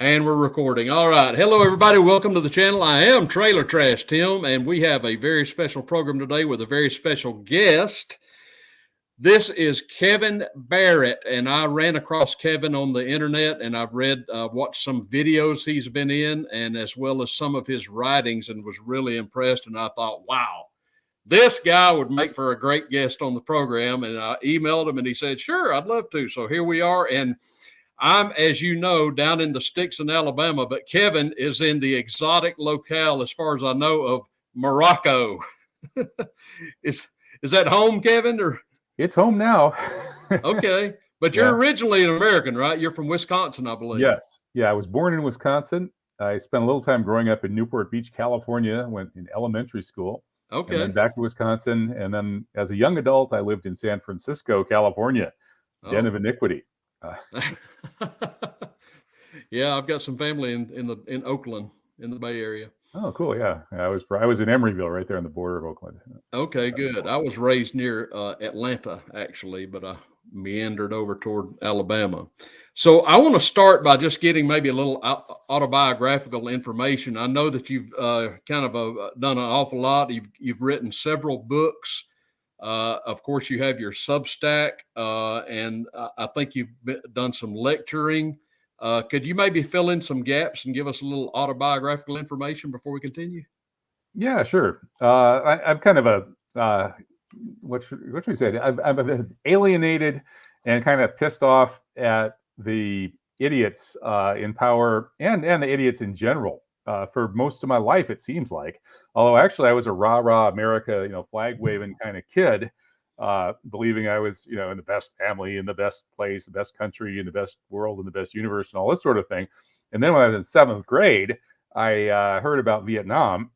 And we're recording. All right. Hello, everybody. Welcome to the channel. I am Trailer Trash Tim, and we have a very special program today with a very special guest. This is Kevin Barrett, and I ran across Kevin on the internet, and I've watched some videos he's been in, and as well as some of his writings, and was really impressed. And I thought, wow, this guy would make for a great guest on the program. And I emailed him, and he said, sure, I'd love to. So here we are. And I'm, as you know, down in the sticks in Alabama, but Kevin is in the exotic locale, as far as I know, of Morocco. is that home, Kevin? Or it's home now. Okay, but you're originally an American, right? You're from Wisconsin, I believe. Yes. Yeah, I was born in Wisconsin. I spent a little time growing up in Newport Beach, California. Went in elementary school. Okay. And then back to Wisconsin. And then as a young adult, I lived in San Francisco, California, den of iniquity. Yeah, I've got some family in Oakland, in the Bay Area. Oh, cool. Yeah, I was in Emeryville, right there on the border of Oakland. Okay, good. I was raised near Atlanta, actually, but I meandered over toward Alabama. So I want to start by just getting maybe a little autobiographical information. I know that you've kind of done an awful lot. You've written several books. Of course, you have your Substack, and I think you've done some lecturing. Could you maybe fill in some gaps and give us a little autobiographical information before we continue? Yeah, sure. I'm kind of a what should we say? I'm alienated and kind of pissed off at the idiots in power and the idiots in general for most of my life, it seems like. Although actually I was a rah-rah America, flag waving kind of kid, believing I was, in the best family, in the best place, the best country, in the best world, in the best universe, and all this sort of thing. And then when I was in 7th grade, I heard about Vietnam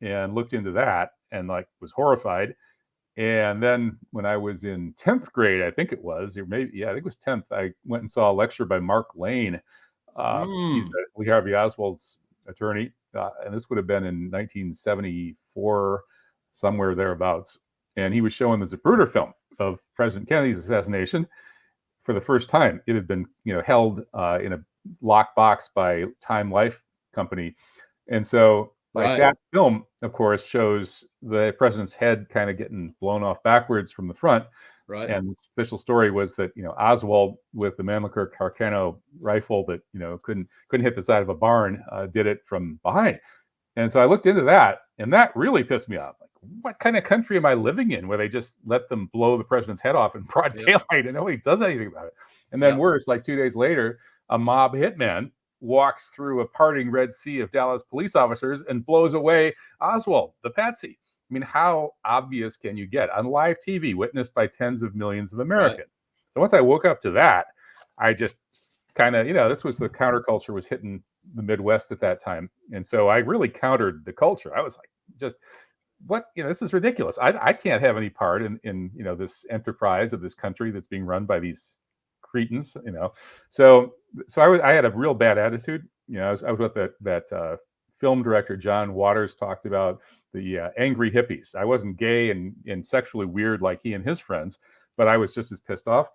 and looked into that and was horrified. And then when I was in 10th grade, I think it was, or maybe, I think it was 10th, I went and saw a lecture by Mark Lane. He's Lee Harvey Oswald's attorney. And this would have been in 1974, somewhere thereabouts. And he was showing the Zapruder film of President Kennedy's assassination for the first time. It had been, held in a lockbox by Time Life Company. And so that film, of course, shows the president's head kind of getting blown off backwards from the front. Right. And the official story was that, Oswald with the Mannlicher Carcano rifle that, couldn't hit the side of a barn, did it from behind. And so I looked into that, and that really pissed me off. What kind of country am I living in where they just let them blow the president's head off in broad daylight and nobody does anything about it? And then worse, 2 days later, a mob hitman walks through a parting Red Sea of Dallas police officers and blows away Oswald, the patsy. I mean, how obvious can you get on live TV, witnessed by tens of millions of Americans? Right. So once I woke up to that, I just kind of, this was the counterculture was hitting the Midwest at that time. And so I really countered the culture. I was like, just what, this is ridiculous. I can't have any part in this enterprise of this country that's being run by these cretins, So I had a real bad attitude. I was with that film director, John Waters, talked about the angry hippies. I wasn't gay and sexually weird like he and his friends, but I was just as pissed off.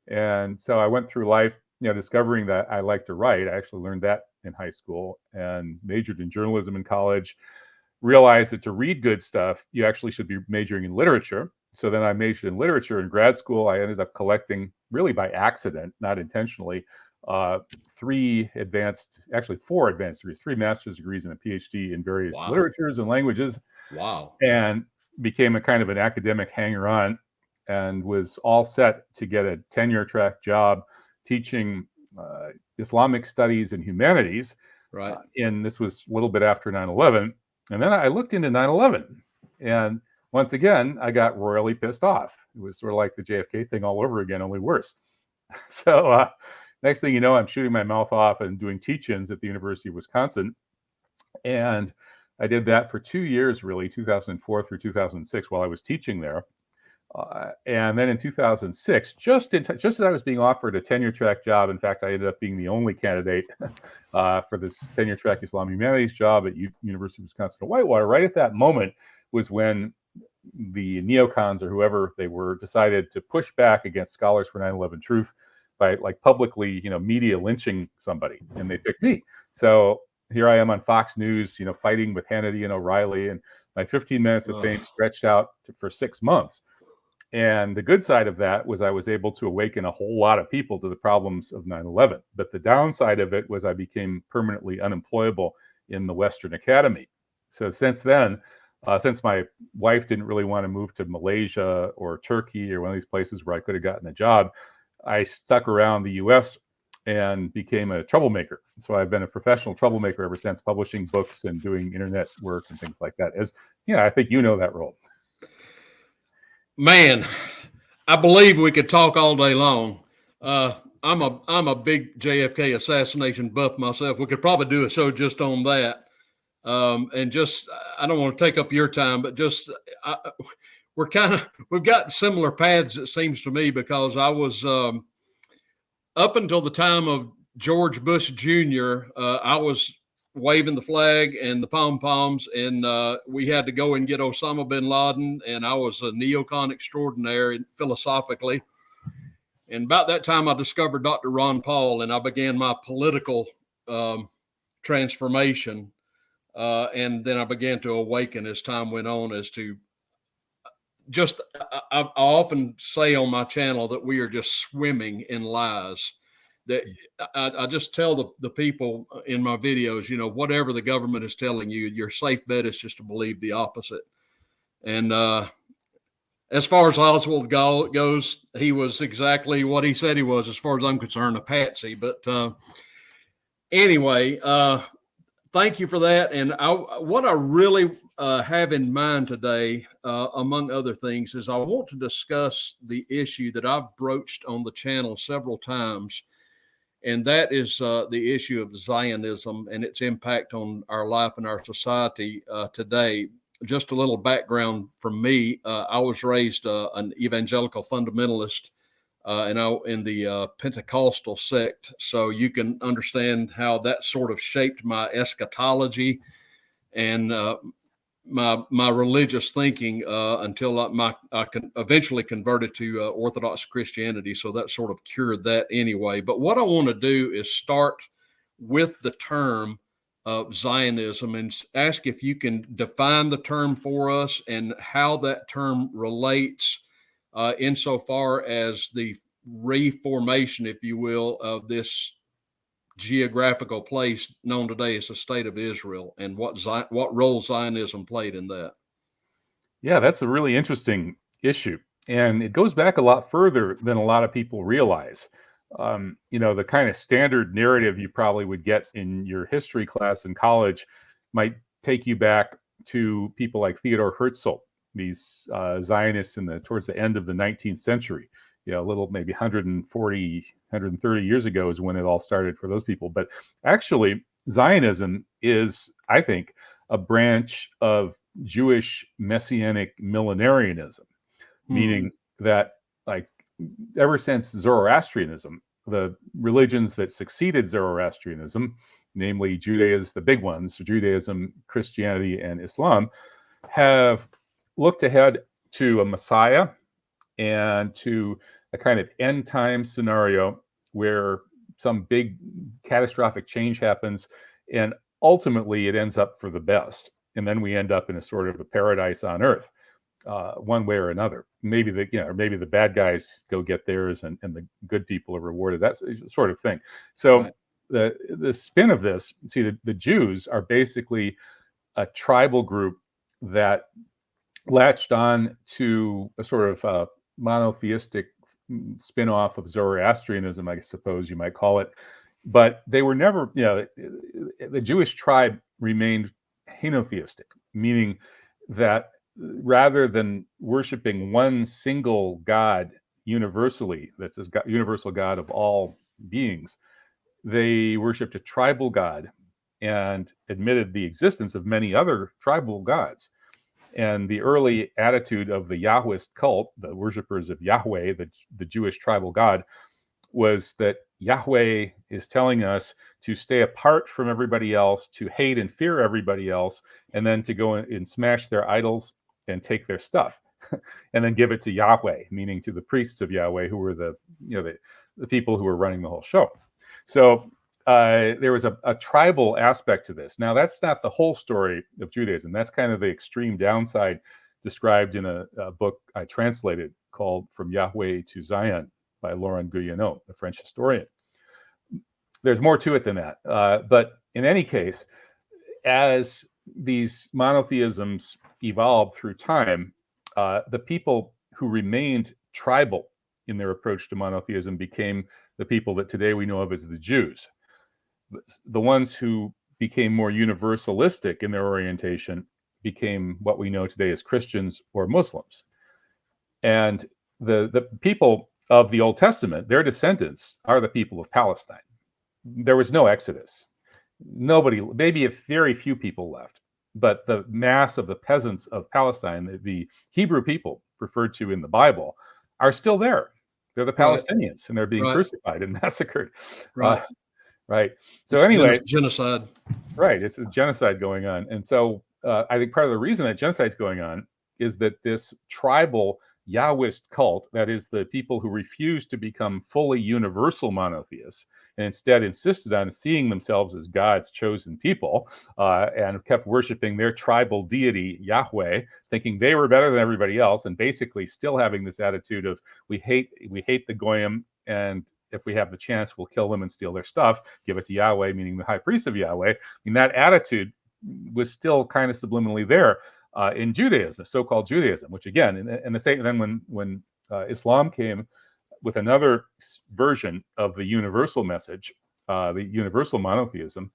And so I went through life, discovering that I like to write. I actually learned that in high school and majored in journalism in college. Realized that to read good stuff, you actually should be majoring in literature. So then I majored in literature in grad school. I ended up collecting, really by accident, not intentionally, 4 advanced degrees, 3 master's degrees and a PhD in various literatures and languages. Wow. And became a kind of an academic hanger-on and was all set to get a tenure-track job teaching Islamic studies and humanities. Right. And this was a little bit after 9/11. And then I looked into 9/11. And once again, I got royally pissed off. It was sort of like the JFK thing all over again, only worse. So next thing you know, I'm shooting my mouth off and doing teach-ins at the University of Wisconsin. And I did that for 2 years, really, 2004 through 2006, while I was teaching there. And then in 2006, just as I was being offered a tenure-track job, in fact, I ended up being the only candidate for this tenure-track Islam humanities job at University of Wisconsin-Whitewater. Right at that moment was when the neocons or whoever they were decided to push back against Scholars for 9/11 Truth, by like publicly, media lynching somebody, and they picked me. So here I am on Fox News, fighting with Hannity and O'Reilly, and my 15 minutes of fame stretched out for 6 months. And the good side of that was I was able to awaken a whole lot of people to the problems of 9/11. But the downside of it was I became permanently unemployable in the Western Academy. So since then, since my wife didn't really want to move to Malaysia or Turkey or one of these places where I could have gotten a job, I stuck around the US and became a troublemaker. So I've been a professional troublemaker ever since, publishing books and doing internet work and things like that. I think you know that role. Man, I believe we could talk all day long. I'm a big JFK assassination buff myself. We could probably do a show just on that. And just, I don't want to take up your time, but just we've got similar paths, it seems to me, because I was up until the time of George Bush Jr., I was waving the flag and the pom-poms, and we had to go and get Osama bin Laden, and I was a neocon extraordinaire philosophically. And about that time, I discovered Dr. Ron Paul, and I began my political transformation. And then I began to awaken as time went on as to just, I often say on my channel that we are just swimming in lies. That I just tell the people in my videos, whatever the government is telling you, your safe bet is just to believe the opposite. And as far as Oswald goes, he was exactly what he said he was, as far as I'm concerned, a patsy. But anyway, thank you for that. And what I really have in mind today, among other things, is I want to discuss the issue that I've broached on the channel several times. And that is the issue of Zionism and its impact on our life and our society today. Just a little background from me. I was raised an evangelical fundamentalist in the Pentecostal sect. So you can understand how that sort of shaped my eschatology and my religious thinking until I eventually converted to Orthodox Christianity. So that sort of cured that anyway. But what I want to do is start with the term of Zionism and ask if you can define the term for us and how that term relates insofar as the reformation, if you will, of this geographical place known today as the state of Israel, and what role Zionism played in that. Yeah, that's a really interesting issue. And it goes back a lot further than a lot of people realize. The kind of standard narrative you probably would get in your history class in college might take you back to people like Theodor Herzl, these Zionists towards the end of the 19th century. A little maybe 140, 130 years ago is when it all started for those people. But actually, Zionism is, I think, a branch of Jewish messianic millenarianism, meaning that, like, ever since Zoroastrianism, the religions that succeeded Zoroastrianism, namely Judaism, the big ones, Judaism, Christianity, and Islam, have looked ahead to a Messiah and to a kind of end time scenario where some big catastrophic change happens, and ultimately it ends up for the best. And then we end up in a sort of a paradise on earth, one way or another. Maybe the bad guys go get theirs, and the good people are rewarded. That's sort of thing. So right. The spin of this, see, the Jews are basically a tribal group that latched on to a sort of monotheistic spin-off of Zoroastrianism, I suppose you might call it. But they were never, the Jewish tribe remained henotheistic, meaning that rather than worshiping one single God universally, that's a universal God of all beings, they worshiped a tribal God and admitted the existence of many other tribal gods. And the early attitude of the Yahwist cult, the worshippers of Yahweh, the Jewish tribal god, was that Yahweh is telling us to stay apart from everybody else, to hate and fear everybody else, and then to go and smash their idols and take their stuff, and then give it to Yahweh, meaning to the priests of Yahweh, who were the the people who were running the whole show. So there was a tribal aspect to this. Now, that's not the whole story of Judaism. That's kind of the extreme downside described in a book I translated called From Yahweh to Zion by Laurent Guyonneau, a French historian. There's more to it than that. But in any case, as these monotheisms evolved through time, the people who remained tribal in their approach to monotheism became the people that today we know of as the Jews. The ones who became more universalistic in their orientation became what we know today as Christians or Muslims. And the people of the Old Testament, their descendants, are the people of Palestine. There was no Exodus. Nobody, maybe a very few people left, but the mass of the peasants of Palestine, the Hebrew people referred to in the Bible, are still there. They're the Palestinians, and they're being crucified and massacred. Right. Right. So it's anyway, genocide. Right. It's a genocide going on. And so I think part of the reason that genocide is going on is that this tribal Yahwist cult, that is the people who refused to become fully universal monotheists and instead insisted on seeing themselves as God's chosen people, and kept worshiping their tribal deity, Yahweh, thinking they were better than everybody else, and basically still having this attitude of we hate the Goyim, and if we have the chance, we'll kill them and steal their stuff, give it to Yahweh, meaning the high priest of Yahweh. I mean, that attitude was still kind of subliminally there in Judaism, so-called Judaism, which again, and the same, then when Islam came with another version of the universal message, the universal monotheism,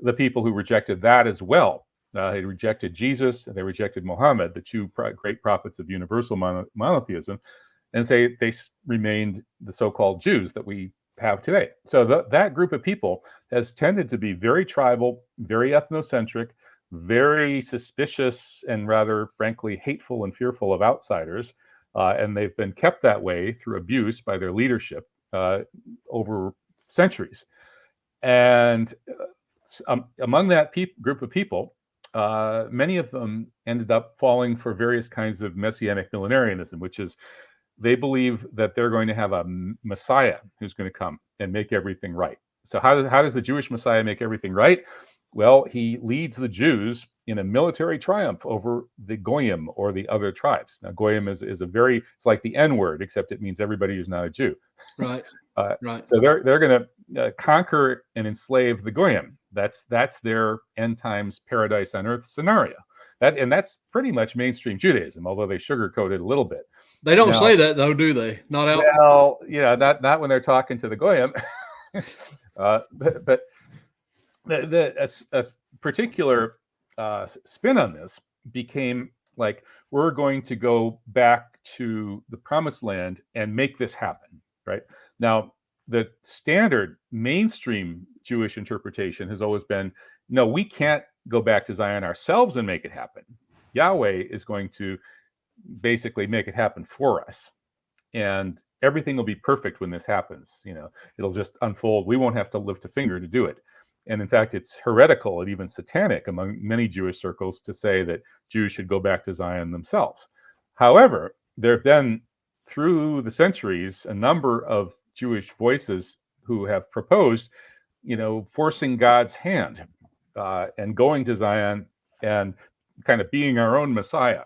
the people who rejected that as well, they rejected Jesus and they rejected Muhammad, the two great prophets of universal monotheism, and they remained the so-called Jews that we have today. So that group of people has tended to be very tribal, very ethnocentric, very suspicious, and rather, frankly, hateful and fearful of outsiders. And they've been kept that way through abuse by their leadership over centuries. And among that group of people, many of them ended up falling for various kinds of messianic millenarianism, which is they believe that they're going to have a Messiah who's going to come and make everything right. So how does the Jewish Messiah make everything right? Well, he leads the Jews in a military triumph over the Goyim, or the other tribes. Now, Goyim is it's like the N word, except it means everybody who's not a Jew. Right. Right. So they're going to conquer and enslave the Goyim. That's their end times paradise on earth scenario. That's pretty much mainstream Judaism, although they sugarcoat it a little bit. They don't say that though, do they? Not out. Well, yeah, not when they're talking to the Goyim. But a particular spin on this became like, we're going to go back to the promised land and make this happen, right? Now, the standard mainstream Jewish interpretation has always been, no, we can't go back to Zion ourselves and make it happen. Yahweh is going to basically make it happen for us. And everything will be perfect when this happens. It'll just unfold. We won't have to lift a finger to do it. And in fact, it's heretical and even satanic among many Jewish circles to say that Jews should go back to Zion themselves. However, there have been, through the centuries, a number of Jewish voices who have proposed, forcing God's hand and going to Zion and kind of being our own Messiah.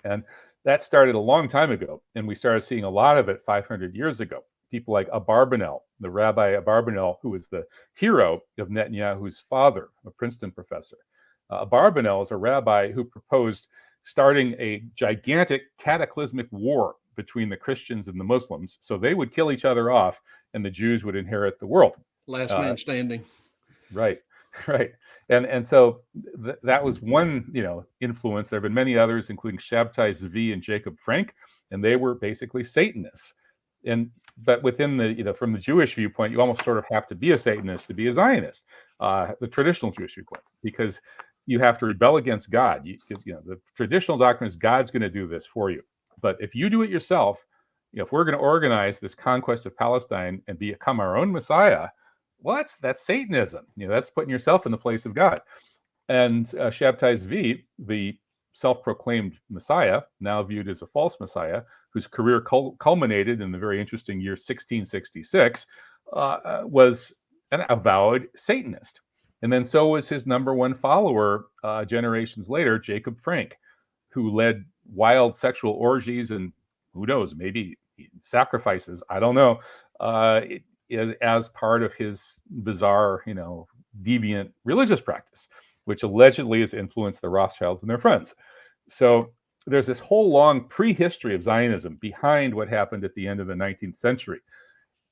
And that started a long time ago, and we started seeing a lot of it 500 years ago. People like Abarbanel, the Rabbi Abarbanel, who was the hero of Netanyahu's father, a Princeton professor. Abarbanel is a rabbi who proposed starting a gigantic cataclysmic war between the Christians and the Muslims, so they would kill each other off, and the Jews would inherit the world. Last man standing. Right. And so that was one, influence. There have been many others, including Shabtai Zvi and Jacob Frank, and they were basically Satanists. But within the, from the Jewish viewpoint, you almost sort of have to be a Satanist to be a Zionist, the traditional Jewish viewpoint, because you have to rebel against God. The traditional doctrine is God's going to do this for you. But if you do it yourself, if we're going to organize this conquest of Palestine and become our own Messiah, well, that's Satanism. That's putting yourself in the place of God. And Shabtai Zvi, the self-proclaimed Messiah, now viewed as a false Messiah, whose career culminated in the very interesting year 1666, was an avowed Satanist. And then so was his number one follower generations later, Jacob Frank, who led wild sexual orgies and who knows, maybe sacrifices, I don't know, as part of his bizarre, deviant religious practice, which allegedly has influenced the Rothschilds and their friends. So there's this whole long prehistory of Zionism behind what happened at the end of the 19th century.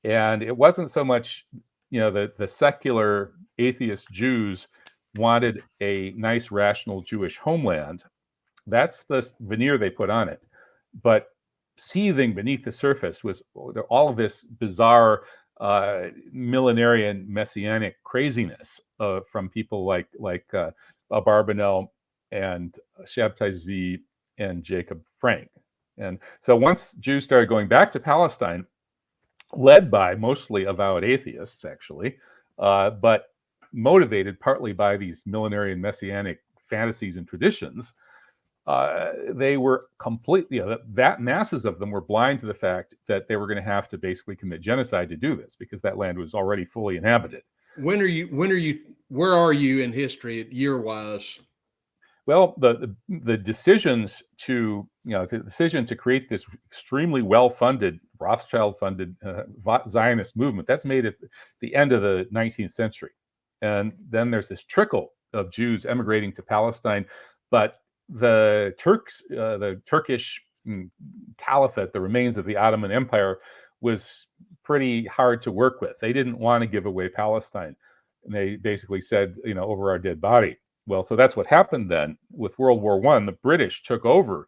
And it wasn't so much, the secular atheist Jews wanted a nice, rational Jewish homeland. That's the veneer they put on it. But seething beneath the surface was all of this bizarre millenarian messianic craziness from people like Abarbanel and Shabtai Zvi and Jacob Frank. And so once Jews started going back to Palestine, led by mostly avowed atheists, actually, but motivated partly by these millenarian messianic fantasies and traditions, they were completely, that masses of them were blind to the fact that they were going to have to basically commit genocide to do this, because that land was already fully inhabited. Where are you in history year-wise? Well, the decisions to, the decision to create this extremely well-funded, Rothschild-funded Zionist movement, that's made at the end of the 19th century. And then there's this trickle of Jews emigrating to Palestine, but the Turks, the Turkish caliphate, the remains of the Ottoman Empire, was pretty hard to work with. They didn't want to give away Palestine. And they basically said, over our dead body. Well, so that's what happened then. With World War I, the British took over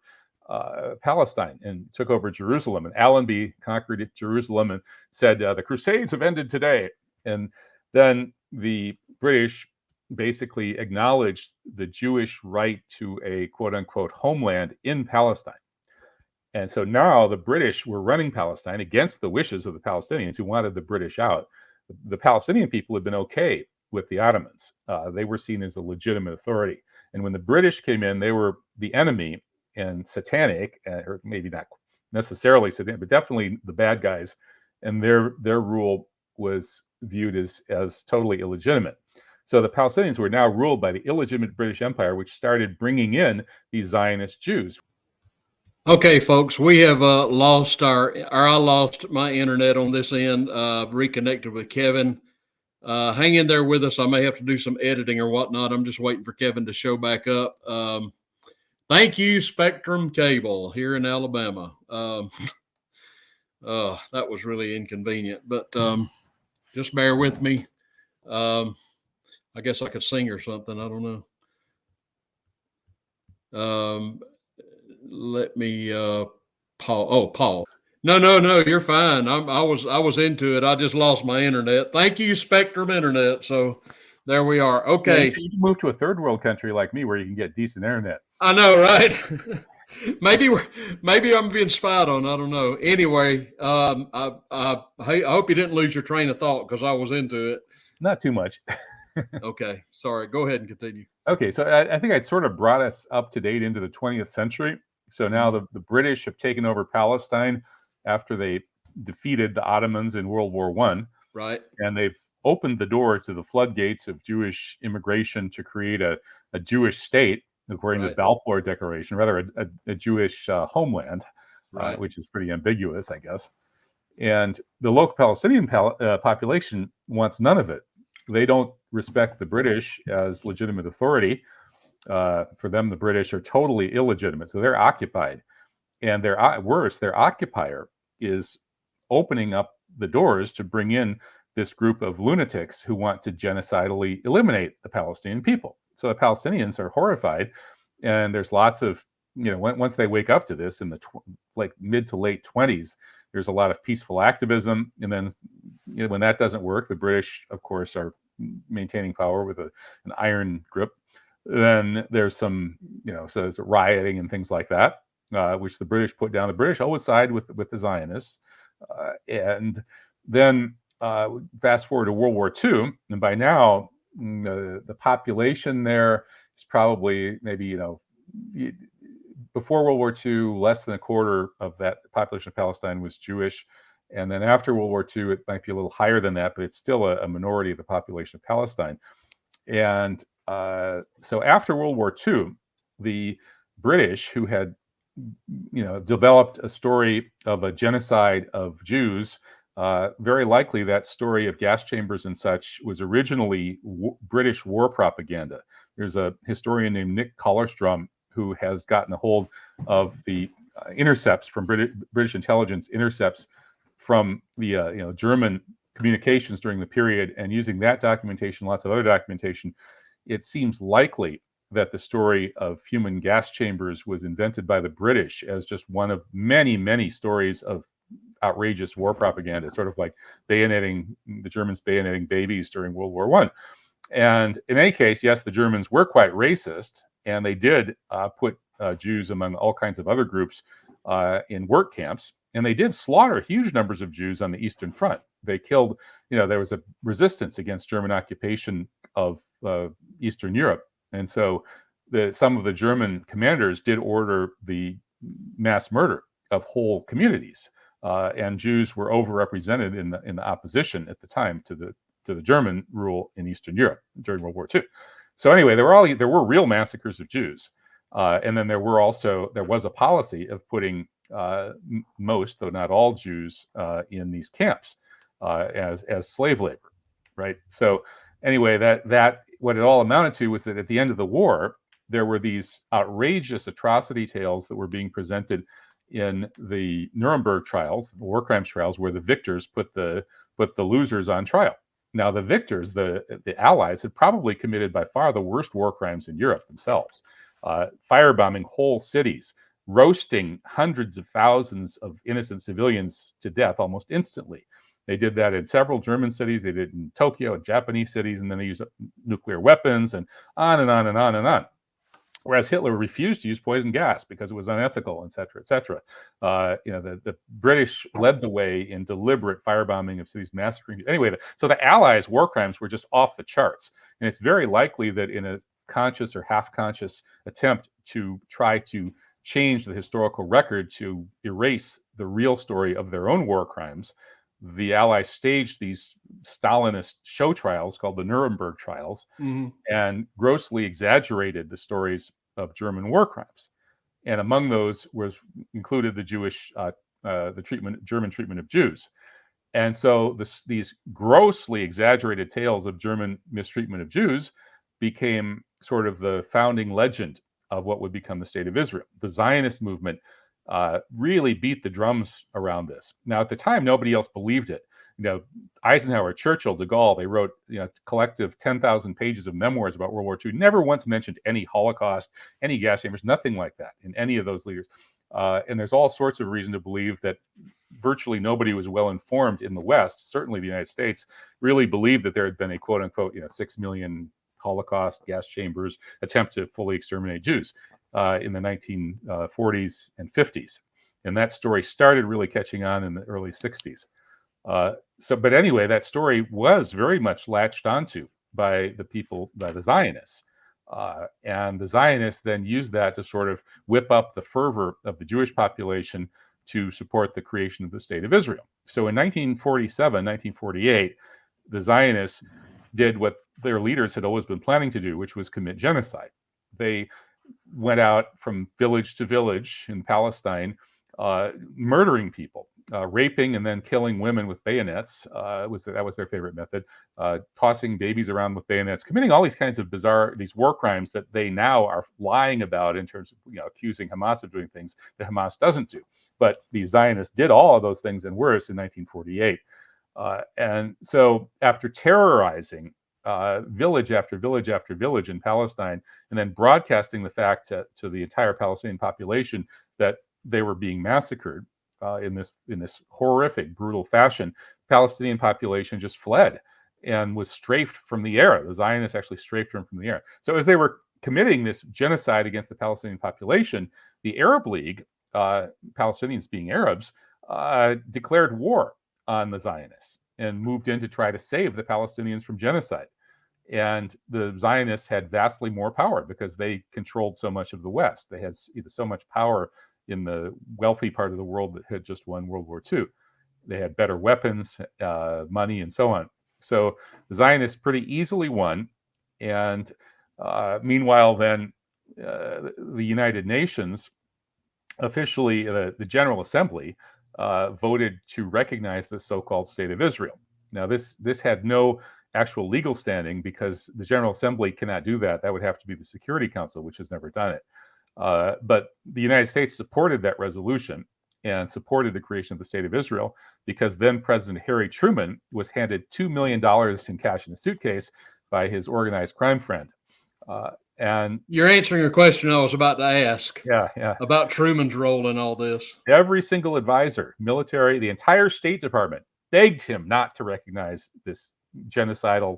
Palestine and took over Jerusalem. And Allenby conquered Jerusalem and said, the Crusades have ended today. And then the British basically acknowledged the Jewish right to a quote-unquote homeland in Palestine. And so now the British were running Palestine against the wishes of the Palestinians who wanted the British out. The Palestinian people had been okay with the Ottomans. They were seen as a legitimate authority. And when the British came in, they were the enemy and satanic, or maybe not necessarily satanic, but definitely the bad guys. And their rule was viewed as totally illegitimate. So the Palestinians were now ruled by the illegitimate British Empire, which started bringing in these Zionist Jews. Okay, folks, we have lost I lost my internet on this end. I've reconnected with Kevin. Hang in there with us. I may have to do some editing or whatnot. I'm just waiting for Kevin to show back up. Thank you, Spectrum Cable here in Alabama. That was really inconvenient, but just bear with me. I guess I could sing or something. I don't know. Let me Paul. Oh, Paul. No, you're fine. I was into it. I just lost my internet. Thank you, Spectrum Internet. So there we are. Okay. Yeah, you can move to a third world country like me where you can get decent internet. I know, right? maybe I'm being spied on. I don't know. Anyway, I hope you didn't lose your train of thought because I was into it. Not too much. Okay, sorry. Go ahead and continue. Okay, so I think I'd sort of brought us up to date into the 20th century. So now the British have taken over Palestine after they defeated the Ottomans in World War I. Right. And they've opened the door to the floodgates of Jewish immigration to create a Jewish state, according to the Balfour Declaration, rather a Jewish homeland, which is pretty ambiguous, I guess. And the local Palestinian population wants none of it. They don't respect the British as legitimate authority. For them, the British are totally illegitimate. So they're occupied. And their occupier is opening up the doors to bring in this group of lunatics who want to genocidally eliminate the Palestinian people. So the Palestinians are horrified. And there's lots of, once they wake up to this in the mid to late 20s, there's a lot of peaceful activism. And then when that doesn't work, the British, of course, are maintaining power with an iron grip. Then there's some, so there's rioting and things like that, which the British put down. The British always side with the Zionists. And then fast forward to World War II, and by now, the population there is probably maybe, before World War II, less than a quarter of that population of Palestine was Jewish. And then after World War II, it might be a little higher than that, but it's still a minority of the population of Palestine. And so after World War II, the British, who had developed a story of a genocide of Jews, very likely that story of gas chambers and such was originally British war propaganda. There's a historian named Nick Collerstrom who has gotten a hold of the intercepts from British intelligence intercepts from the German communications during the period, and using that documentation, lots of other documentation, it seems likely that the story of human gas chambers was invented by the British as just one of many, many stories of outrageous war propaganda, sort of like the Germans bayoneting babies during World War I. And in any case, yes, the Germans were quite racist, and they did put Jews among all kinds of other groups in work camps, and they did slaughter huge numbers of Jews on the Eastern Front. They killed, there was a resistance against German occupation of Eastern Europe. And so some of the German commanders did order the mass murder of whole communities. And Jews were overrepresented in the opposition at the time to the German rule in Eastern Europe during World War II. So anyway, there were real massacres of Jews. And then there was a policy of putting most, though not all, Jews in these camps as slave labor, right? So anyway, that what it all amounted to was that at the end of the war, there were these outrageous atrocity tales that were being presented in the Nuremberg trials, the war crimes trials, where the victors put the losers on trial. Now, the victors, the Allies, had probably committed by far the worst war crimes in Europe themselves, firebombing whole cities, roasting hundreds of thousands of innocent civilians to death almost instantly. They did that in several German cities. They did it in Tokyo and Japanese cities, and then they used nuclear weapons and on and on and on and on. Whereas Hitler refused to use poison gas because it was unethical, et cetera, et cetera. The British led the way in deliberate firebombing of cities, massacring. Anyway, so the Allies' war crimes were just off the charts. And it's very likely that in a conscious or half-conscious attempt to try to change the historical record to erase the real story of their own war crimes, the Allies staged these Stalinist show trials called the Nuremberg trials, and grossly exaggerated the stories of German war crimes. And among those was included the German treatment of Jews. And so these grossly exaggerated tales of German mistreatment of Jews became sort of the founding legend of what would become the State of Israel. The Zionist movement really beat the drums around this. Now, at the time, nobody else believed it. Eisenhower, Churchill, de Gaulle, they wrote collective 10,000 pages of memoirs about World War II, never once mentioned any Holocaust, any gas chambers, nothing like that in any of those leaders. And there's all sorts of reason to believe that virtually nobody was well informed in the West, certainly the United States, really believed that there had been a quote unquote 6 million Holocaust gas chambers attempt to fully exterminate Jews in the 1940s and 50s. And that story started really catching on in the early 60s. But anyway, that story was very much latched onto by the Zionists. And the Zionists then used that to sort of whip up the fervor of the Jewish population to support the creation of the State of Israel. So in 1947, 1948, the Zionists did what their leaders had always been planning to do, which was commit genocide. They went out from village to village in Palestine, murdering people, raping and then killing women with bayonets. That was their favorite method. Tossing babies around with bayonets, committing all these kinds of these war crimes that they now are lying about in terms of accusing Hamas of doing things that Hamas doesn't do. But the Zionists did all of those things and worse in 1948. And so after terrorizing village after village after village in Palestine, and then broadcasting the fact to the entire Palestinian population that they were being massacred in this horrific, brutal fashion, Palestinian population just fled and was strafed from the air. The Zionists actually strafed them from the air. So as they were committing this genocide against the Palestinian population, the Arab League, Palestinians being Arabs, declared war on the Zionists and moved in to try to save the Palestinians from genocide. And the Zionists had vastly more power because they controlled so much of the West. They had so much power in the wealthy part of the world that had just won World War II. They had better weapons, money, and so on. So the Zionists pretty easily won. And meanwhile, then the United Nations officially, the General Assembly, voted to recognize the so-called State of Israel. Now, this had no actual legal standing because the General Assembly cannot do that. That would have to be the Security Council, which has never done it. But the United States supported that resolution and supported the creation of the State of Israel because then President Harry Truman was handed $2 million in cash in a suitcase by his organized crime friend. And you're answering a question I was about to ask. Yeah. About Truman's role in all this. Every single advisor, military, the entire State Department begged him not to recognize this genocidal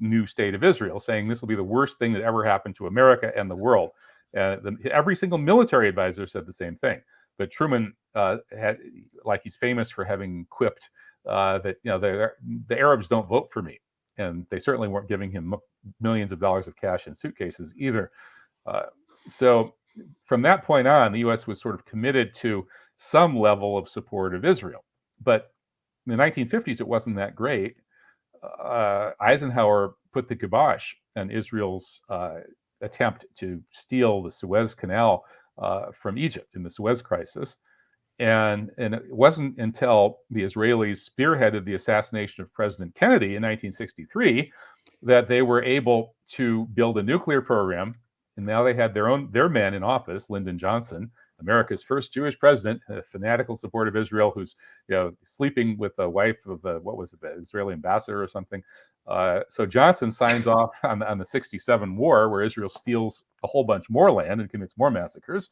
new State of Israel, saying this will be the worst thing that ever happened to America and the world. Every single military advisor said the same thing. But Truman had, like, he's famous for having quipped that, the Arabs don't vote for me. And they certainly weren't giving him millions of dollars of cash in suitcases either. So from that point on, the U.S. was sort of committed to some level of support of Israel. But in the 1950s, it wasn't that great. Eisenhower put the kibosh on Israel's attempt to steal the Suez Canal from Egypt in the Suez Crisis. And it wasn't until the Israelis spearheaded the assassination of President Kennedy in 1963 that they were able to build a nuclear program. And now they had their man in office, Lyndon Johnson, America's first Jewish president, a fanatical supporter of Israel, who's sleeping with the wife of the Israeli ambassador or something. So Johnson signs off on the '67 war, where Israel steals a whole bunch more land and commits more massacres.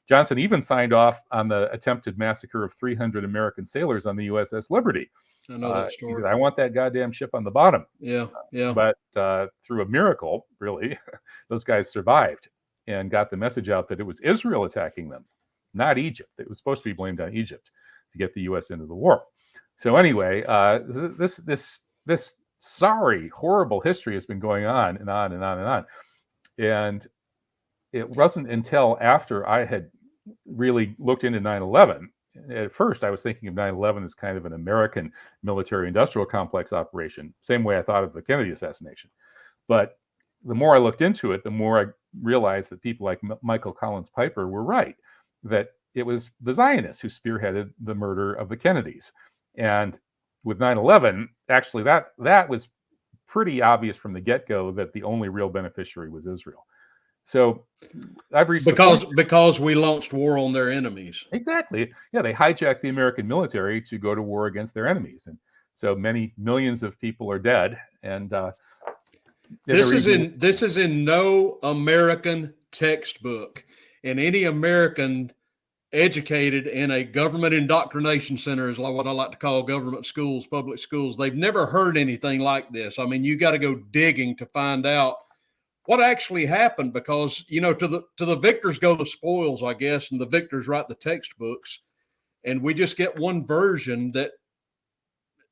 Johnson even signed off on the attempted massacre of 300 American sailors on the USS Liberty. I know that story. He said, "I want that goddamn ship on the bottom." Yeah. But through a miracle, really, those guys survived and got the message out that it was Israel attacking them, not Egypt. It was supposed to be blamed on Egypt to get the U.S. into the war. So anyway, this sorry, horrible history has been going on and on and on and on. And it wasn't until after I had really looked into 9/11. At first, I was thinking of 9/11 as kind of an American military-industrial complex operation, same way I thought of the Kennedy assassination. But the more I looked into it, the more I realized that people like Michael Collins Piper were right, that it was the Zionists who spearheaded the murder of the Kennedys. And with 9/11, actually, that was pretty obvious from the get-go that the only real beneficiary was Israel. So I've reached because we launched war on their enemies. Exactly. Yeah, they hijacked the American military to go to war against their enemies, and so many millions of people are dead. And this is in no American textbook, and any American educated in a government indoctrination center is like what I like to call government schools, public schools. They've never heard anything like this. I mean, you got to go digging to find out what actually happened, because to the victors go the spoils, I guess, and the victors write the textbooks, and we just get one version that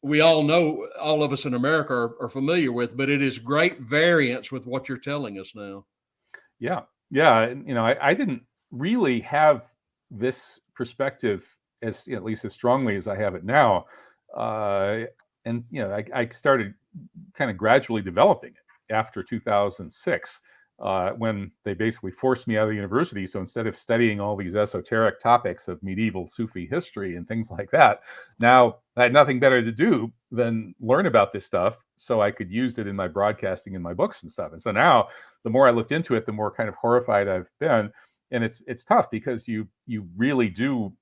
we all know, all of us in America are familiar with, but it is great variance with what you're telling us now. Yeah. I didn't really have this perspective as at least as strongly as I have it now, and I started kind of gradually developing it after 2006, when they basically forced me out of the university. So instead of studying all these esoteric topics of medieval Sufi history and things like that, now I had nothing better to do than learn about this stuff so I could use it in my broadcasting and my books and stuff. And so now the more I looked into it, the more kind of horrified I've been. And it's tough because you really do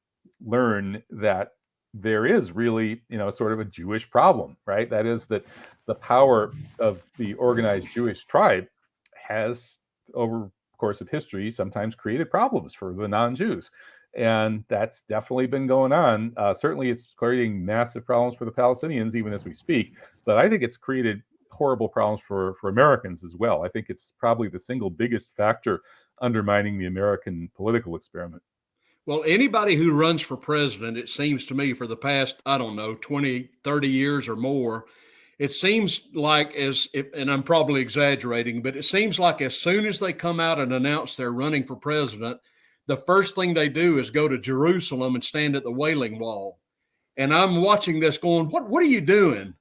learn that there is really, sort of a Jewish problem, right? That is that the power of the organized Jewish tribe has, over the course of history, sometimes created problems for the non-Jews. And that's definitely been going on. Certainly it's creating massive problems for the Palestinians, even as we speak. But I think it's created horrible problems for Americans as well. I think it's probably the single biggest factor undermining the American political experiment. Well, anybody who runs for president, it seems to me, for the past, 20, 30 years or more, it seems like and I'm probably exaggerating, but it seems like as soon as they come out and announce they're running for president, the first thing they do is go to Jerusalem and stand at the Wailing Wall. And I'm watching this going, what are you doing?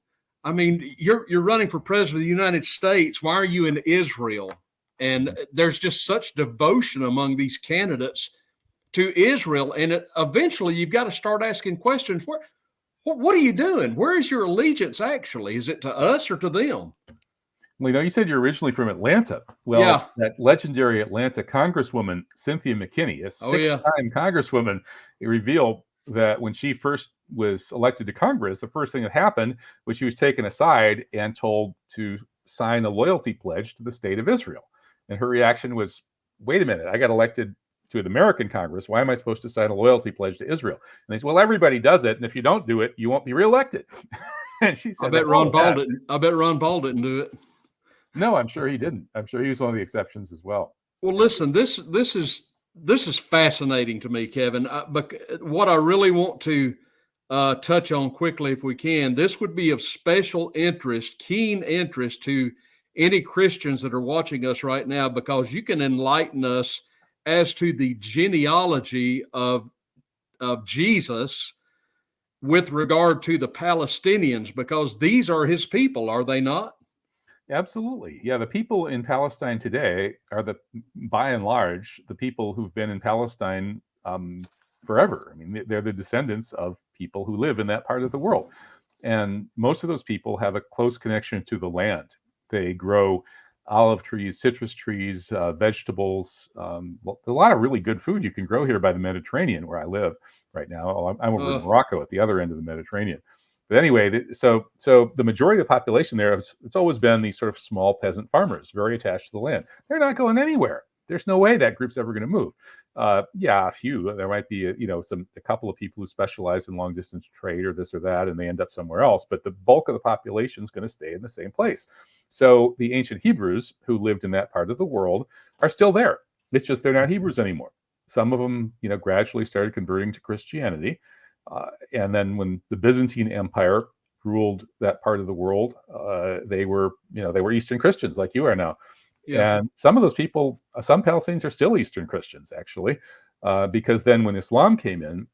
I mean, you're running for president of the United States. Why are you in Israel? And there's just such devotion among these candidates to Israel. And eventually you've got to start asking questions. What are you doing? Where is your allegiance actually? Is it to us or to them? Well, you said you're originally from Atlanta. Well, yeah. That legendary Atlanta Congresswoman, Cynthia McKinney, a six-time Congresswoman, revealed that when she first was elected to Congress, the first thing that happened was she was taken aside and told to sign a loyalty pledge to the state of Israel. And her reaction was, wait a minute, I got elected to an American Congress. Why am I supposed to sign a loyalty pledge to Israel? And they said, well, everybody does it. And if you don't do it, you won't be reelected. And she said, I bet Ron Paul didn't do it. No, I'm sure he didn't. I'm sure he was one of the exceptions as well. Well, listen, this is fascinating to me, Kevin. But what I really want to touch on quickly, if we can, this would be of special interest, keen interest to any Christians that are watching us right now, because you can enlighten us as to the genealogy of Jesus with regard to the Palestinians, because these are his people, are they not? Absolutely. Yeah, the people in Palestine today are by and large, the people who've been in Palestine forever. I mean, they're the descendants of people who live in that part of the world. And most of those people have a close connection to the land. They grow olive trees, citrus trees, vegetables. There's a lot of really good food you can grow here by the Mediterranean, where I live right now. I'm over in Morocco at the other end of the Mediterranean. But anyway, so the majority of the population there, it's always been these sort of small peasant farmers, very attached to the land. They're not going anywhere. There's no way that group's ever going to move. Yeah, a few. There might be, a couple of people who specialize in long distance trade or this or that, and they end up somewhere else. But the bulk of the population is going to stay in the same place. So the ancient Hebrews who lived in that part of the world are still there. It's just they're not Hebrews anymore. Some of them, gradually started converting to Christianity. And then when the Byzantine Empire ruled that part of the world, they were Eastern Christians like you are now. Yeah. And some of those people, some Palestinians are still Eastern Christians, actually, because then when Islam came in,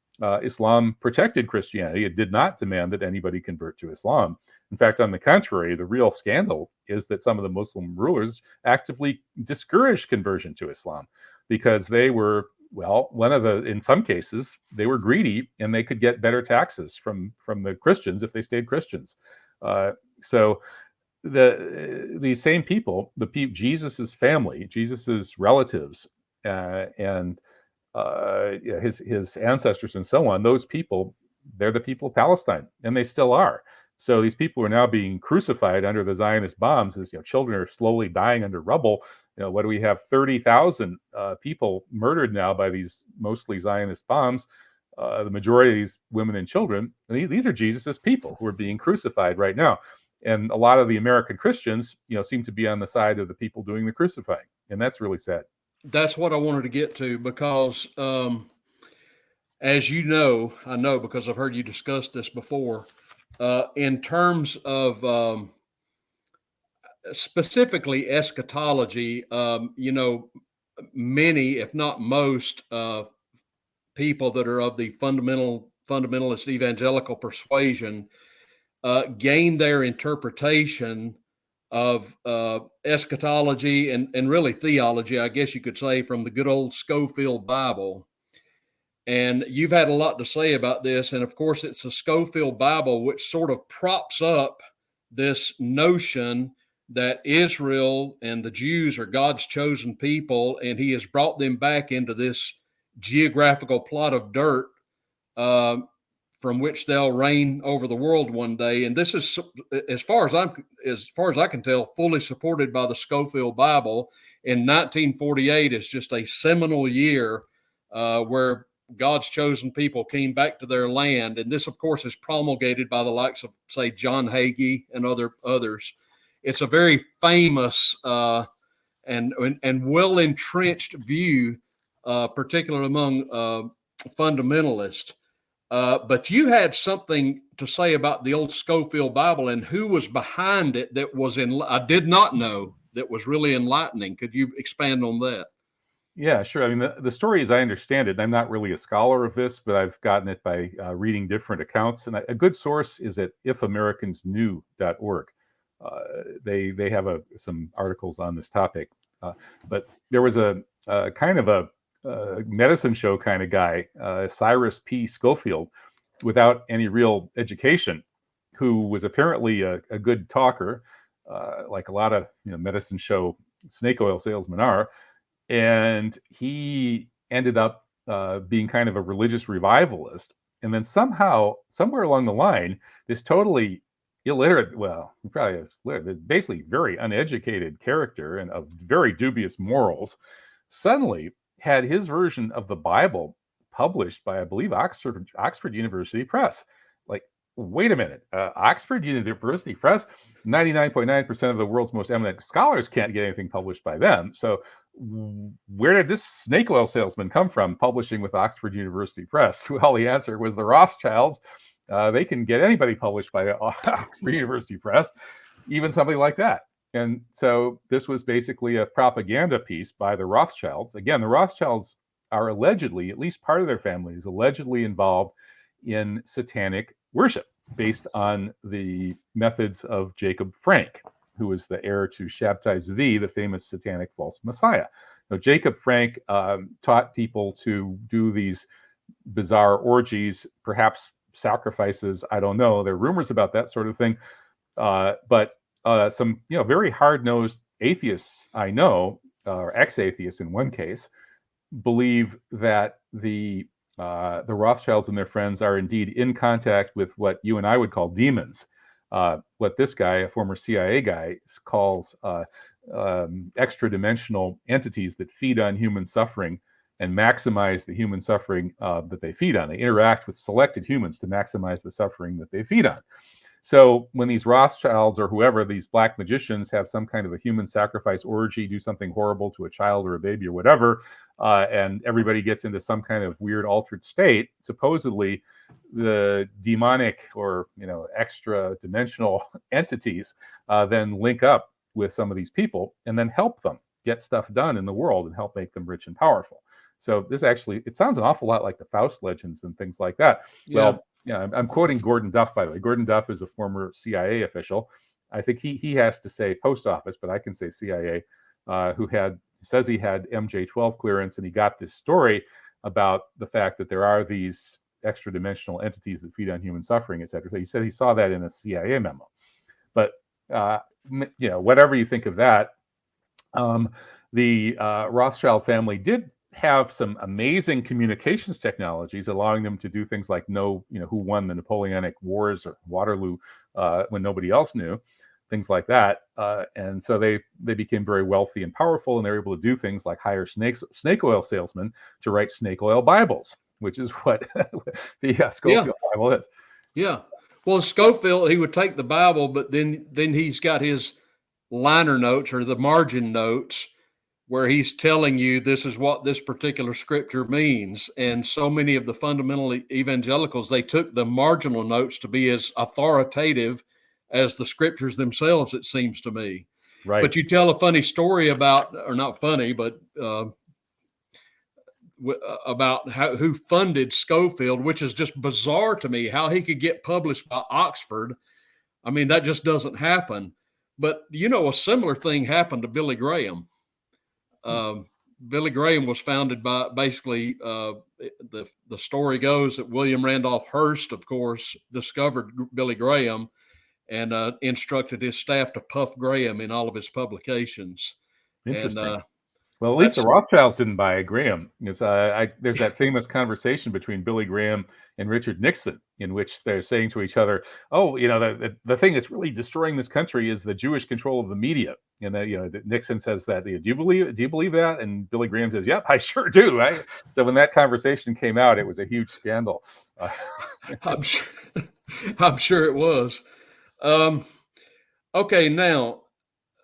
Islam protected Christianity. It did not demand that anybody convert to Islam. In fact, on the contrary, the real scandal is that some of the Muslim rulers actively discouraged conversion to Islam because they were, in some cases, they were greedy and they could get better taxes from the Christians if they stayed Christians. So these same people, Jesus's family, Jesus's relatives, and his ancestors and so on, those people, they're the people of Palestine, and they still are. So these people are now being crucified under the Zionist bombs as children are slowly dying under rubble. What do we have? 30,000 people murdered now by these mostly Zionist bombs. The majority of these women and children. And these are Jesus's people who are being crucified right now. And a lot of the American Christians, seem to be on the side of the people doing the crucifying, and that's really sad. That's what I wanted to get to because, as I know because I've heard you discuss this before. In terms of specifically eschatology, many, if not most, people that are of the fundamentalist evangelical persuasion gain their interpretation of eschatology and really theology, I guess you could say, from the good old Scofield Bible. And you've had a lot to say about this. And of course, it's the Scofield Bible, which sort of props up this notion that Israel and the Jews are God's chosen people, and he has brought them back into this geographical plot of dirt from which they'll reign over the world one day. And this is, as far as I can tell, fully supported by the Scofield Bible. In 1948 is just a seminal year where God's chosen people came back to their land. And this, of course, is promulgated by the likes of, say, John Hagee and others. It's a very famous and well-entrenched view, particularly among fundamentalists. But you had something to say about the old Scofield Bible and who was behind it that was I did not know that was really enlightening. Could you expand on that? Yeah, sure. I mean, the story, as I understand it, and I'm not really a scholar of this, but I've gotten it by reading different accounts. And a good source is at ifamericans.knew.org. They have some articles on this topic. But there was a kind of a medicine show kind of guy, Cyrus P. Scofield, without any real education, who was apparently a good talker, like a lot of medicine show snake oil salesmen are. And he ended up being kind of a religious revivalist. And then somehow, somewhere along the line, this totally illiterate, well, he probably is basically very uneducated character and of very dubious morals, suddenly had his version of the Bible published by, I believe, Oxford University Press. Like, wait a minute, Oxford University Press, 99.9% of the world's most eminent scholars can't get anything published by them. So where did this snake oil salesman come from publishing with Oxford University Press? Well, the answer was the Rothschilds. They can get anybody published by Oxford University Press, even something like that. And so this was basically a propaganda piece by the Rothschilds. Again, the Rothschilds are allegedly, at least part of their family is allegedly involved in satanic worship based on the methods of Jacob Frank, who was the heir to Shabtai Zvi, the famous satanic false messiah. Now, Jacob Frank taught people to do these bizarre orgies, perhaps sacrifices. I don't know. There are rumors about that sort of thing. But some very hard-nosed atheists I know, or ex-atheists in one case, believe that the Rothschilds and their friends are indeed in contact with what you and I would call demons. What this guy, a former CIA guy, calls extra-dimensional entities that feed on human suffering and maximize the human suffering that they feed on. They interact with selected humans to maximize the suffering that they feed on. So when these Rothschilds or whoever, these black magicians, have some kind of a human sacrifice orgy, do something horrible to a child or a baby or whatever, and everybody gets into some kind of weird altered state, supposedly the demonic or extra dimensional entities then link up with some of these people and then help them get stuff done in the world and help make them rich and powerful. So this actually, it sounds an awful lot like the Faust legends and things like that. Yeah. Well, yeah, I'm quoting Gordon Duff, by the way. Gordon Duff is a former CIA official. I think he has to say post office, but I can say CIA, who says he had MJ-12 clearance, and he got this story about the fact that there are these extra dimensional entities that feed on human suffering, et cetera. So he said he saw that in a CIA memo. But whatever you think of that, the Rothschild family did have some amazing communications technologies, allowing them to do things like know, who won the Napoleonic Wars or Waterloo when nobody else knew, things like that. And so they became very wealthy and powerful, and they were able to do things like hire snake oil salesmen to write snake oil Bibles, which is what the Scofield Bible is. Yeah. Well, Scofield, he would take the Bible, but then he's got his liner notes or the margin notes where he's telling you this is what this particular scripture means. And so many of the fundamental evangelicals, they took the marginal notes to be as authoritative as the scriptures themselves, it seems to me. Right. But you tell a funny story about, or not funny, but about who funded Scofield, which is just bizarre to me, how he could get published by Oxford. I mean, that just doesn't happen. But, a similar thing happened to Billy Graham. Billy Graham was founded by basically the story goes that William Randolph Hearst, of course, discovered Billy Graham and instructed his staff to puff Graham in all of his publications. Interesting. And well, at least the Rothschilds didn't buy Graham. There's that famous conversation between Billy Graham and Richard Nixon, in which they're saying to each other, "Oh, the thing that's really destroying this country is the Jewish control of the media." And Nixon says that, "Do you believe that?" And Billy Graham says, "Yep, I sure do." Right? So when that conversation came out, it was a huge scandal. I'm sure it was. Okay, now.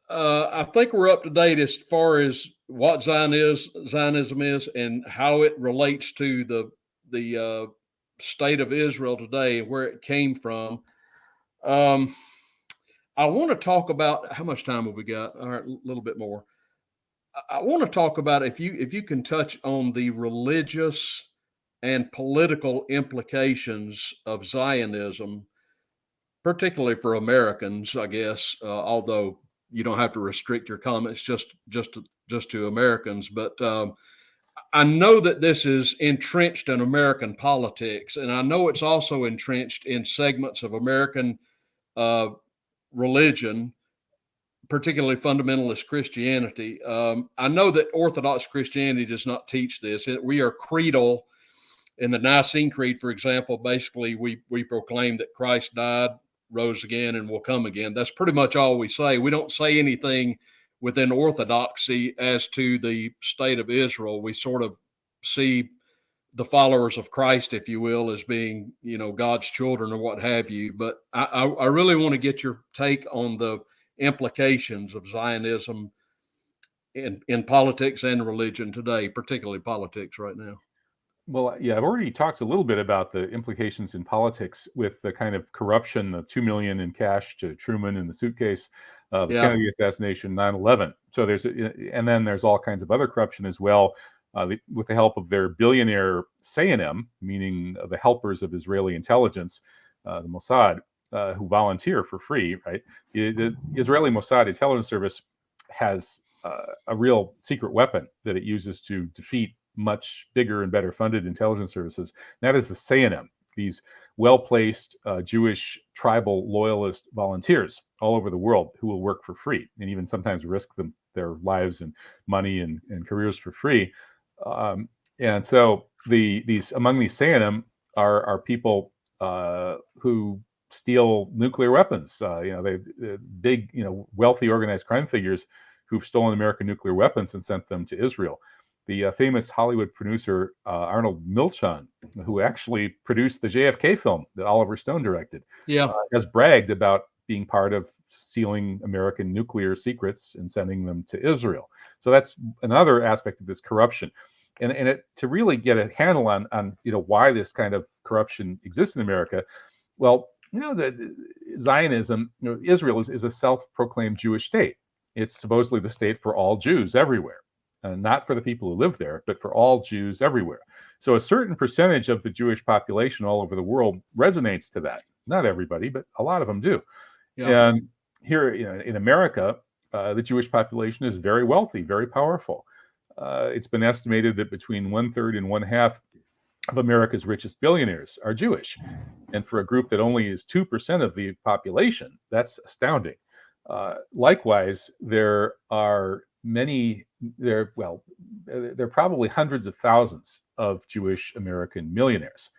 I think we're up to date as far as what Zionism is and how it relates to the state of Israel today and where it came from. Um, I want to talk about how much time have we got? All right, a little bit more. I want to talk about if you can touch on the religious and political implications of Zionism, particularly for Americans, I guess. Although you don't have to restrict your comments just to Americans, but I know that this is entrenched in American politics, and I know it's also entrenched in segments of American uh, religion, particularly fundamentalist Christianity. I know that Orthodox Christianity does not teach this. We are creedal. In the Nicene Creed, for example, basically we proclaim that Christ died, rose again, and will come again. That's pretty much all we say. We don't say anything within Orthodoxy as to the state of Israel. We sort of see the followers of Christ, if you will, as being, God's children or what have you. But I really want to get your take on the implications of Zionism in politics and religion today, particularly politics right now. Well, yeah, I've already talked a little bit about the implications in politics with the kind of corruption, the $2 million in cash to Truman in the suitcase, the Kennedy assassination, 9/11. So and then there's all kinds of other corruption as well, with the help of their billionaire SANM, meaning the helpers of Israeli intelligence, the Mossad, who volunteer for free, right? The Israeli Mossad intelligence service has a real secret weapon that it uses to defeat much bigger and better funded intelligence services. And that is the SANM, these well-placed Jewish tribal loyalist volunteers all over the world who will work for free and even sometimes risk their lives and money and careers for free. And so these among these SANM are people who steal nuclear weapons. They're big, wealthy organized crime figures who've stolen American nuclear weapons and sent them to Israel. The famous Hollywood producer Arnold Milchan, who actually produced the JFK film that Oliver Stone directed, has bragged about being part of stealing American nuclear secrets and sending them to Israel. So that's another aspect of this corruption. And to really get a handle on why this kind of corruption exists in America, well, the Zionism, Israel is a self-proclaimed Jewish state. It's supposedly the state for all Jews everywhere. Not for the people who live there, but for all Jews everywhere. So a certain percentage of the Jewish population all over the world resonates to that. Not everybody, but a lot of them do. Yeah. And here in America, the Jewish population is very wealthy, very powerful. It's been estimated that between 1/3 and 1/2 of America's richest billionaires are Jewish. And for a group that only is 2% of the population, that's astounding. Likewise, there are there are probably hundreds of thousands of Jewish American millionaires,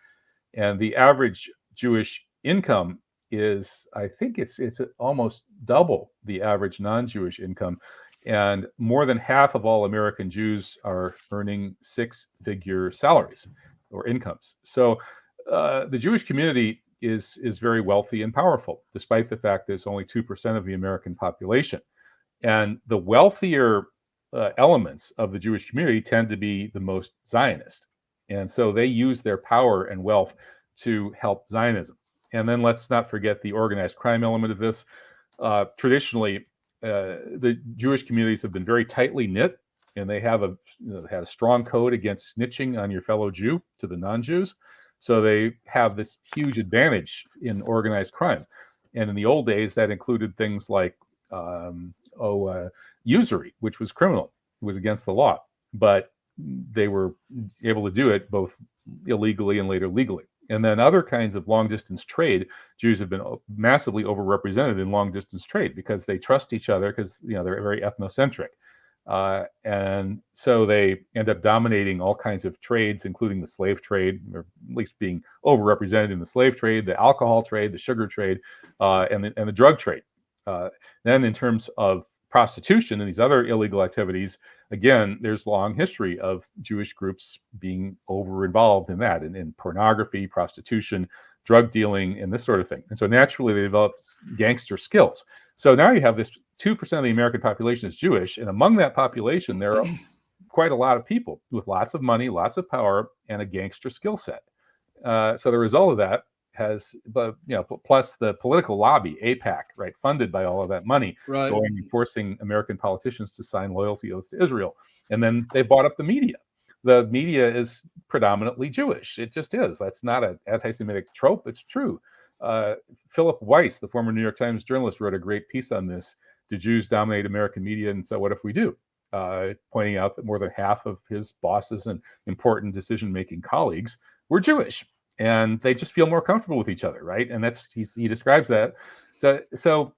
and the average Jewish income is, I think it's almost double the average non-Jewish income, and more than half of all American Jews are earning six-figure salaries or incomes. So the Jewish community is very wealthy and powerful, despite the fact that it's only 2% of the American population. And the wealthier elements of the Jewish community tend to be the most Zionist. And so they use their power and wealth to help Zionism. And then let's not forget the organized crime element of this. Traditionally, the Jewish communities have been very tightly knit, and they have had a strong code against snitching on your fellow Jew to the non-Jews. So they have this huge advantage in organized crime. And in the old days, that included things like usury, which was criminal. It was against the law, but they were able to do it both illegally and later legally. And then other kinds of long distance trade, Jews have been massively overrepresented in long distance trade because they trust each other because they're very ethnocentric. And so they end up dominating all kinds of trades, including the slave trade, or at least being overrepresented in the slave trade, the alcohol trade, the sugar trade, and the drug trade. Then in terms of prostitution and these other illegal activities, again, there's long history of Jewish groups being over involved in that, in pornography, prostitution, drug dealing, and this sort of thing. And so naturally they developed gangster skills. So now you have this 2% of the American population is Jewish, and among that population, there are quite a lot of people with lots of money, lots of power, and a gangster skill set. So the result of that has, but plus the political lobby, AIPAC, right, funded by all of that money, Right. going and forcing American politicians to sign loyalty oaths to Israel. And then they bought up the media. The media is predominantly Jewish. It just is. That's not an anti-Semitic trope. It's true. Philip Weiss, the former New York Times journalist, wrote a great piece on this. Do Jews dominate American media? And so what if we do? Pointing out that more than half of his bosses and important decision-making colleagues were Jewish, and they just feel more comfortable with each other, right? And he describes that. So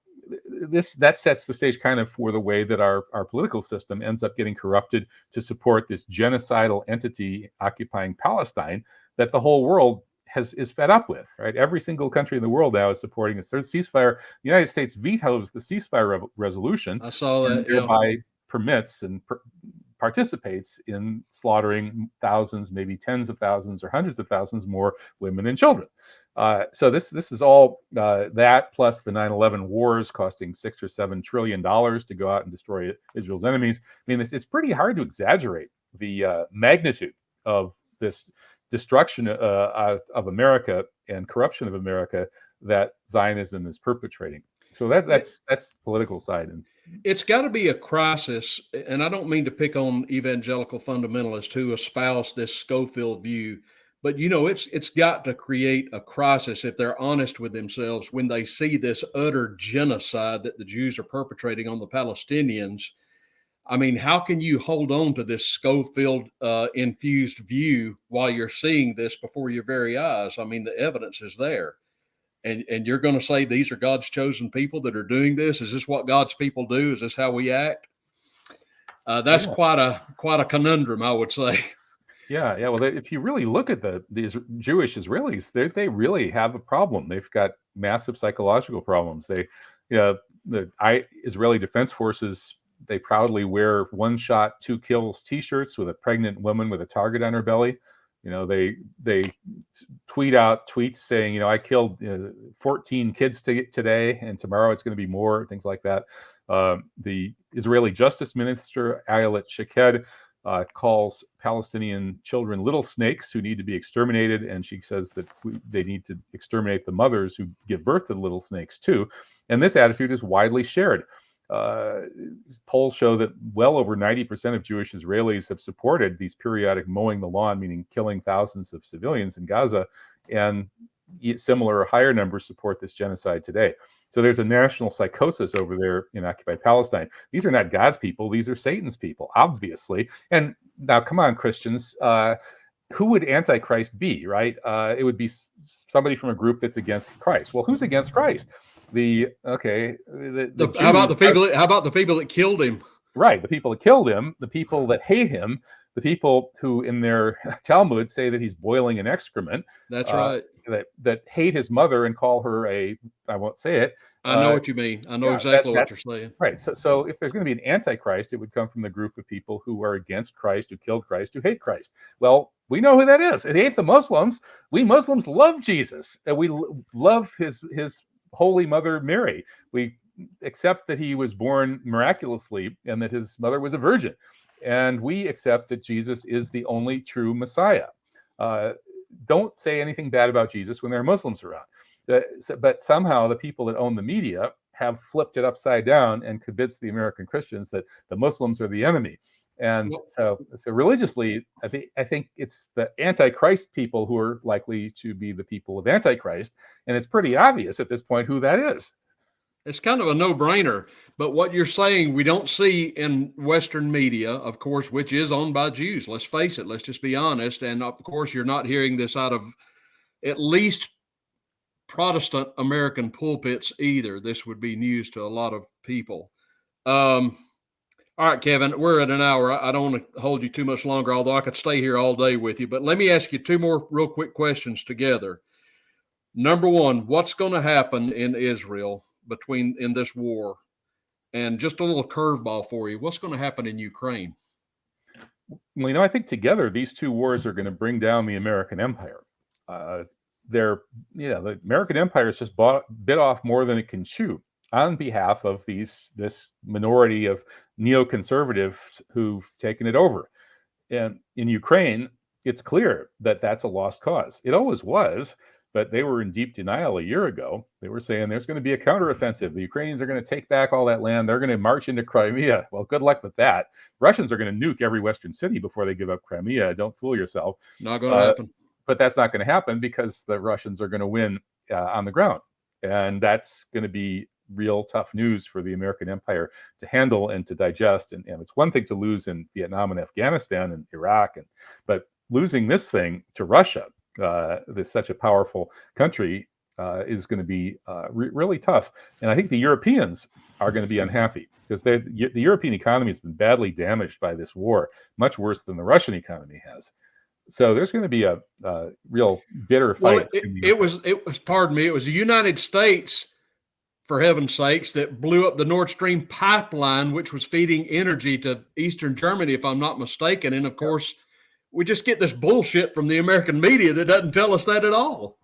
that sets the stage kind of for the way that our political system ends up getting corrupted to support this genocidal entity occupying Palestine that the whole world is fed up with, right? Every single country in the world now is supporting a ceasefire. The United States vetoes the ceasefire resolution. I saw that. And thereby permits and participates in slaughtering thousands, maybe tens of thousands or hundreds of thousands more women and children. So this is all that plus the 9/11 wars costing $6 or $7 trillion to go out and destroy Israel's enemies. I mean, it's pretty hard to exaggerate the magnitude of this destruction of America and corruption of America that Zionism is perpetrating. So that's political side. And it's got to be a crisis, and I don't mean to pick on evangelical fundamentalists who espouse this Schofield view, but it's got to create a crisis if they're honest with themselves when they see this utter genocide that the Jews are perpetrating on the Palestinians. I mean, how can you hold on to this Schofield infused view while you're seeing this before your very eyes? I mean, the evidence is there. And you're going to say these are God's chosen people that are doing this? Is this what God's people do? Is this how we act? That's quite a conundrum, I would say. Yeah. Well, if you really look at these Jewish Israelis, they really have a problem. They've got massive psychological problems. The Israeli Defense Forces, they proudly wear 1 shot, 2 kills T-shirts with a pregnant woman with a target on her belly. They tweet out tweets saying, I killed 14 kids today, and tomorrow it's going to be more, things like that. The Israeli Justice Minister, Ayelet Shaked, calls Palestinian children little snakes who need to be exterminated, and she says that they need to exterminate the mothers who give birth to little snakes too. And this attitude is widely shared. Polls show that well over 90% of Jewish Israelis have supported these periodic mowing the lawn, meaning killing thousands of civilians in Gaza, and similar or higher numbers support this genocide today. So there's a national psychosis over there in occupied Palestine. These are not God's people. These are Satan's people, obviously. And now, come on, Christians. Who would Antichrist be, right? It would be somebody from a group that's against Christ. Well, who's against Christ? How about the people that killed him? Right, the people that killed him, the people that hate him, the people who in their Talmud say that he's boiling in excrement. That's right. That hate his mother and call her I won't say it. I know what you mean. I know exactly what you're saying. Right. So if there's going to be an antichrist, it would come from the group of people who are against Christ, who killed Christ, who hate Christ. Well, we know who that is. It ain't the Muslims. We Muslims love Jesus, and we love his Holy Mother Mary. We accept that he was born miraculously and that his mother was a virgin. And we accept that Jesus is the only true Messiah. Don't say anything bad about Jesus when there are Muslims around. But somehow the people that own the media have flipped it upside down and convinced the American Christians that the Muslims are the enemy. And so religiously, I think it's the Antichrist people who are likely to be the people of Antichrist. And it's pretty obvious at this point who that is. It's kind of a no-brainer. But what you're saying, we don't see in Western media, of course, which is owned by Jews. Let's face it. Let's just be honest. And of course, you're not hearing this out of at least Protestant American pulpits either. This would be news to a lot of people. All right, Kevin, we're at an hour. I don't want to hold you too much longer, although I could stay here all day with you. But let me ask you 2 more real quick questions together. Number one, what's going to happen in Israel in this war? And just a little curveball for you. What's going to happen in Ukraine? Well, I think together these 2 wars are going to bring down the American empire. The American empire has just bit off more than it can chew on behalf of this minority of neoconservatives who've taken it over. And in Ukraine, it's clear that that's a lost cause. It always was, but they were in deep denial a year ago. They were saying there's going to be a counteroffensive. The Ukrainians are going to take back all that land. They're going to march into Crimea. Well, good luck with that. Russians are going to nuke every Western city before they give up Crimea. Don't fool yourself. Not going to happen. But that's not going to happen because the Russians are going to win on the ground. And that's going to be real tough news for the American empire to handle and to digest. And it's one thing to lose in Vietnam and Afghanistan and Iraq, but losing this thing to Russia, this such a powerful country, is going to be really tough. And I think the Europeans are going to be unhappy because the European economy has been badly damaged by this war, much worse than the Russian economy has. So there's going to be a real bitter fight. Well, it was, pardon me, it was the United States, for heaven's sakes, that blew up the Nord Stream pipeline, which was feeding energy to Eastern Germany, if I'm not mistaken. And of course, we just get this bullshit from the American media that doesn't tell us that at all.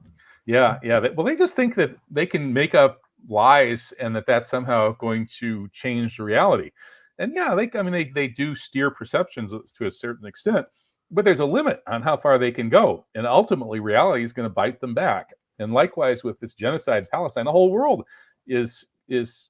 Yeah. Well, they just think that they can make up lies and that that's somehow going to change the reality. And yeah, they do steer perceptions to a certain extent, but there's a limit on how far they can go. And ultimately, reality is going to bite them back. And likewise with this genocide in Palestine, the whole world is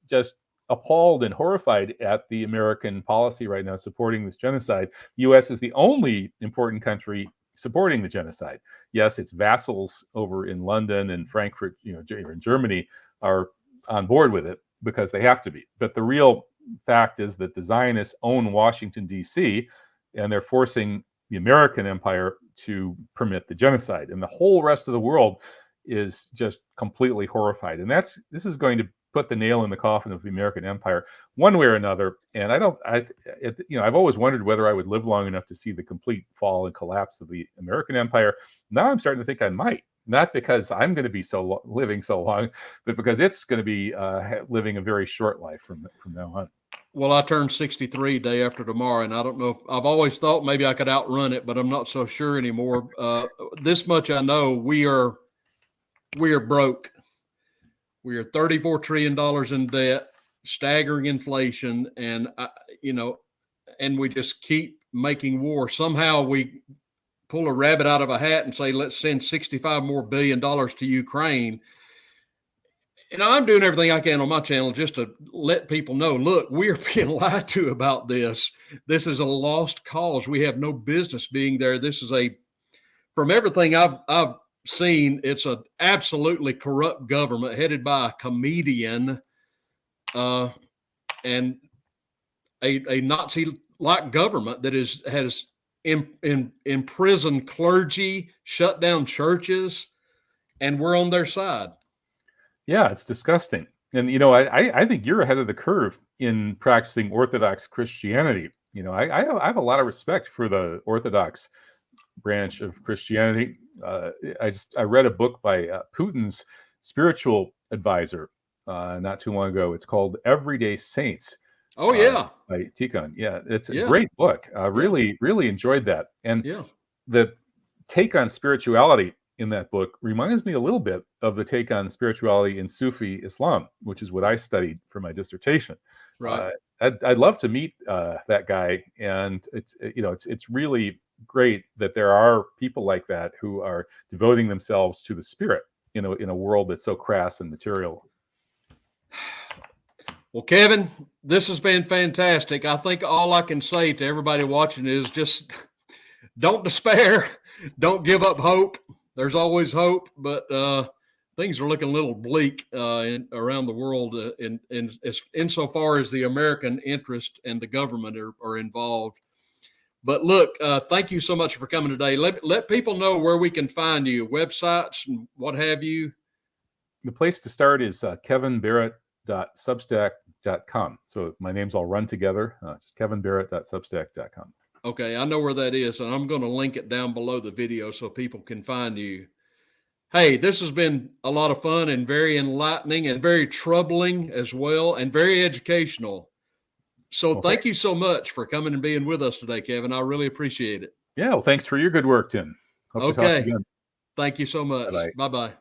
just appalled and horrified at the American policy right now supporting this genocide. The U.S. is the only important country supporting the genocide. Yes, its vassals over in London and Frankfurt, in Germany, are on board with it because they have to be. But the real fact is that the Zionists own Washington, D.C., and they're forcing the American empire to permit the genocide. And the whole rest of the world is just completely horrified. And this is going to put the nail in the coffin of the American empire one way or another. And I've always wondered whether I would live long enough to see the complete fall and collapse of the American empire. Now I'm starting to think I might, not because I'm going to be living so long, but because it's going to be living a very short life from now on. Well, I turned 63 day after tomorrow, and I don't know if I've always thought maybe I could outrun it, but I'm not so sure anymore. This much I know: we are broke. We are $34 trillion in debt, staggering inflation, and and we just keep making war. Somehow we pull a rabbit out of a hat and say, let's send $65 billion more to Ukraine. And I'm doing everything I can on my channel just to let people know, look, we are being lied to about this. This is a lost cause. We have no business being there. This is from everything I've seen, it's an absolutely corrupt government headed by a comedian and a Nazi-like government that has imprisoned clergy, shut down churches, and we're on their side. Yeah, it's disgusting. And, I think you're ahead of the curve in practicing Orthodox Christianity. I have a lot of respect for the Orthodox branch of Christianity. I read a book by Putin's spiritual advisor not too long ago. It's called Everyday Saints. Oh, yeah. By Tikhon. Yeah, it's a great book. Really enjoyed that. And the take on spirituality in that book reminds me a little bit of the take on spirituality in Sufi Islam, which is what I studied for my dissertation. Right. I'd love to meet that guy, and it's really great that there are people like that who are devoting themselves to the spirit in a world that's so crass and material. Well, Kevin, this has been fantastic. I think all I can say to everybody watching is just don't despair, don't give up hope. There's always hope, but things are looking a little bleak around the world insofar as the American interest and the government are involved. But look, thank you so much for coming today. Let people know where we can find you, websites and what have you. The place to start is kevinbarrett.substack.com. So my names all run together, just kevinbarrett.substack.com. Okay, I know where that is, and I'm going to link it down below the video so people can find you. Hey, this has been a lot of fun and very enlightening and very troubling as well, and very educational. So thank you so much for coming and being with us today, Kevin. I really appreciate it. Yeah, well, thanks for your good work, Tim. Hope to talk to you again. Thank you so much. Bye-bye.